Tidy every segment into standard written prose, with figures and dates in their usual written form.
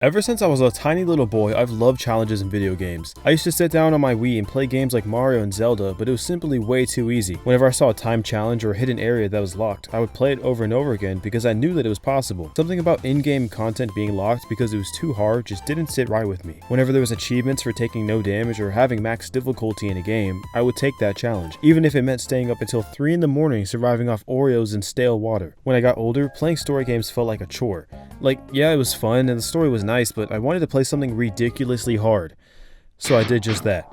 Ever since I was a tiny little boy, I've loved challenges in video games. I used to sit down on my Wii and play games like Mario and Zelda, but it was simply way too easy. Whenever I saw a time challenge or a hidden area that was locked, I would play it over and over again because I knew that it was possible. Something about in-game content being locked because it was too hard just didn't sit right with me. Whenever there was achievements for taking no damage or having max difficulty in a game, I would take that challenge, even if it meant staying up until 3 in the morning surviving off Oreos and stale water. When I got older, playing story games felt like a chore. Like, yeah, it was fun and the story was nice, but I wanted to play something ridiculously hard. So I did just that.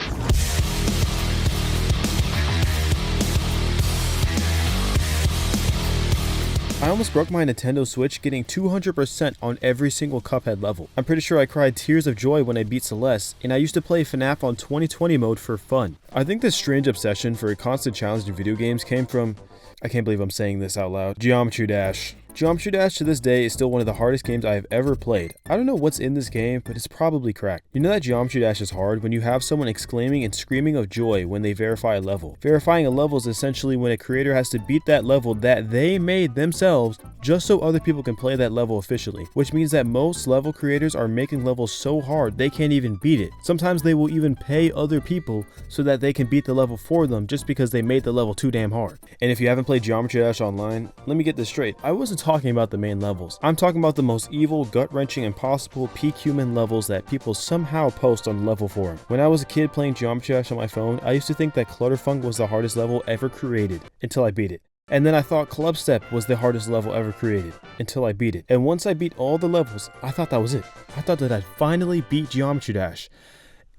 I almost broke my Nintendo Switch getting 200% on every single Cuphead level. I'm pretty sure I cried tears of joy when I beat Celeste, and I used to play FNAF on 2020 mode for fun. I think this strange obsession for a constant challenge in video games came from, I can't believe I'm saying this out loud, Geometry Dash. Geometry Dash to this day is still one of the hardest games I have ever played. I don't know what's in this game, but it's probably cracked. You know that Geometry Dash is hard when you have someone exclaiming and screaming of joy when they verify a level. Verifying a level is essentially when a creator has to beat that level that they made themselves just so other people can play that level officially, which means that most level creators are making levels so hard they can't even beat it. Sometimes they will even pay other people so that they can beat the level for them just because they made the level too damn hard. And if you haven't played Geometry Dash online, let me get this straight. I wasn't talking about the main levels. I'm talking about the most evil, gut-wrenching, impossible, peak human levels that people somehow post on the level forum. When I was a kid playing Geometry Dash on my phone, I used to think that Clutterfunk was the hardest level ever created until I beat it. And then I thought Club Step was the hardest level ever created until I beat it. And once I beat all the levels, I thought that was it. I thought that I'd finally beat Geometry Dash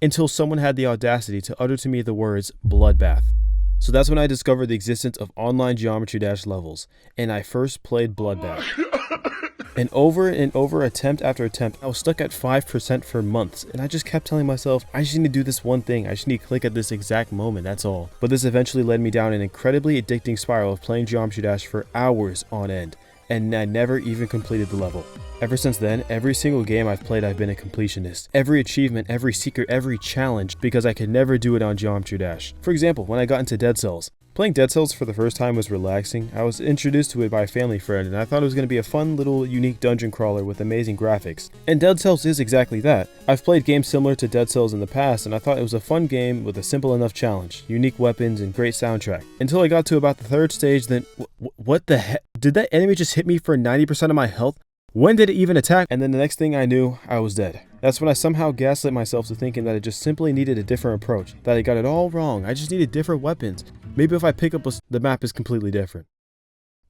until someone had the audacity to utter to me the words Bloodbath. So that's when I discovered the existence of online Geometry Dash levels, and I first played Bloodbath. And over, attempt after attempt, I was stuck at 5% for months, and I just kept telling myself, I just need to do this one thing, I just need to click at this exact moment, that's all. But this eventually led me down an incredibly addicting spiral of playing Geometry Dash for hours on end, and I never even completed the level. Ever since then, every single game I've played I've been a completionist. Every achievement, every secret, every challenge, because I could never do it on Geometry Dash. For example, when I got into Dead Cells. Playing Dead Cells for the first time was relaxing. I was introduced to it by a family friend, and I thought it was going to be a fun little unique dungeon crawler with amazing graphics. And Dead Cells is exactly that. I've played games similar to Dead Cells in the past, and I thought it was a fun game with a simple enough challenge, unique weapons, and great soundtrack. Until I got to about the third stage, then what the heck? Did that enemy just hit me for 90% of my health? When did it even attack? And then the next thing I knew, I was dead. That's when I somehow gaslit myself to thinking that I just simply needed a different approach, that I got it all wrong, I just needed different weapons. Maybe if I pick up the map is completely different.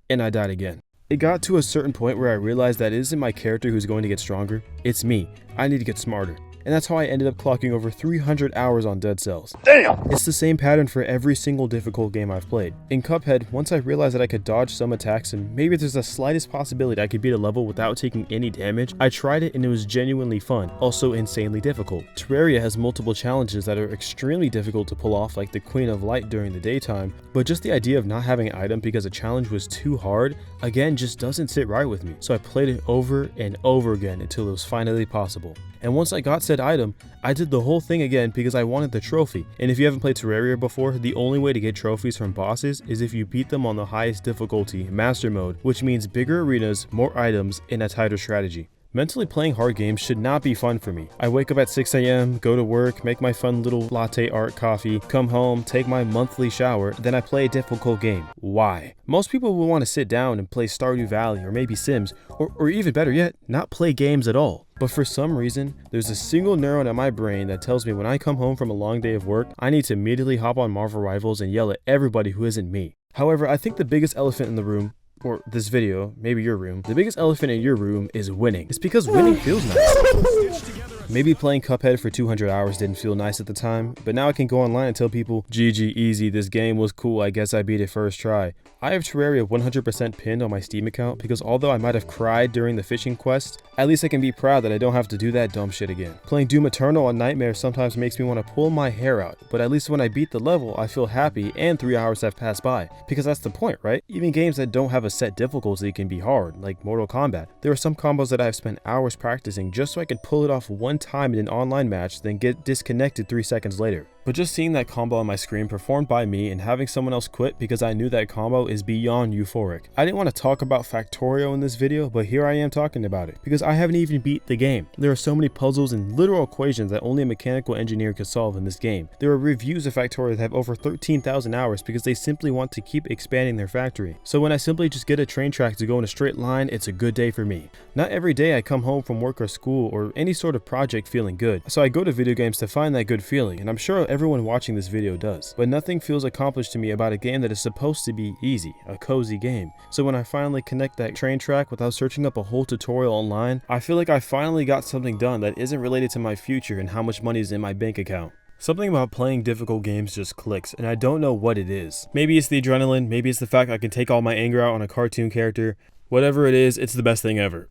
And I died again. It got to a certain point where I realized that it isn't my character who's going to get stronger, it's me. I need to get smarter. And that's how I ended up clocking over 300 hours on Dead Cells. Damn! It's the same pattern for every single difficult game I've played. In Cuphead, once I realized that I could dodge some attacks and maybe there's the slightest possibility I could beat a level without taking any damage, I tried it and it was genuinely fun, also insanely difficult. Terraria has multiple challenges that are extremely difficult to pull off, like the Queen of Light during the daytime, but just the idea of not having an item because a challenge was too hard, again, just doesn't sit right with me. So I played it over and over again until it was finally possible. And once I got said item, I did the whole thing again because I wanted the trophy. And if you haven't played Terraria before, the only way to get trophies from bosses is if you beat them on the highest difficulty, Master Mode, which means bigger arenas, more items, and a tighter strategy. Mentally playing hard games should not be fun for me. I wake up at 6 a.m., go to work, make my fun little latte art coffee, come home, take my monthly shower, then I play a difficult game. Why? Most people will want to sit down and play Stardew Valley or maybe Sims, or even better yet, not play games at all. But for some reason, there's a single neuron in my brain that tells me when I come home from a long day of work, I need to immediately hop on Marvel Rivals and yell at everybody who isn't me. However, I think the biggest elephant in the room, or this video, maybe your room, the biggest elephant in your room is winning. It's because winning feels nice. Maybe playing Cuphead for 200 hours didn't feel nice at the time, but now I can go online and tell people, GG easy, this game was cool, I guess I beat it first try. I have Terraria 100% pinned on my Steam account because although I might have cried during the fishing quest, at least I can be proud that I don't have to do that dumb shit again. Playing Doom Eternal on Nightmare sometimes makes me want to pull my hair out, but at least when I beat the level, I feel happy and 3 hours have passed by. Because that's the point, right? Even games that don't have a set difficulty can be hard, like Mortal Kombat. There are some combos that I've spent hours practicing just so I could pull it off one time in an online match, then get disconnected 3 seconds later. But just seeing that combo on my screen performed by me and having someone else quit because I knew that combo is beyond euphoric. I didn't want to talk about Factorio in this video, but here I am talking about it because I haven't even beat the game. There are so many puzzles and literal equations that only a mechanical engineer could solve in this game. There are reviews of Factorio that have over 13,000 hours because they simply want to keep expanding their factory. So when I simply just get a train track to go in a straight line, it's a good day for me. Not every day I come home from work or school or any sort of project feeling good. So I go to video games to find that good feeling, and I'm sure everyone watching this video does. But nothing feels accomplished to me about a game that is supposed to be easy, a cozy game. So when I finally connect that train track without searching up a whole tutorial online, I feel like I finally got something done that isn't related to my future and how much money is in my bank account. Something about playing difficult games just clicks, and I don't know what it is. Maybe it's the adrenaline, maybe it's the fact I can take all my anger out on a cartoon character. Whatever it is, it's the best thing ever.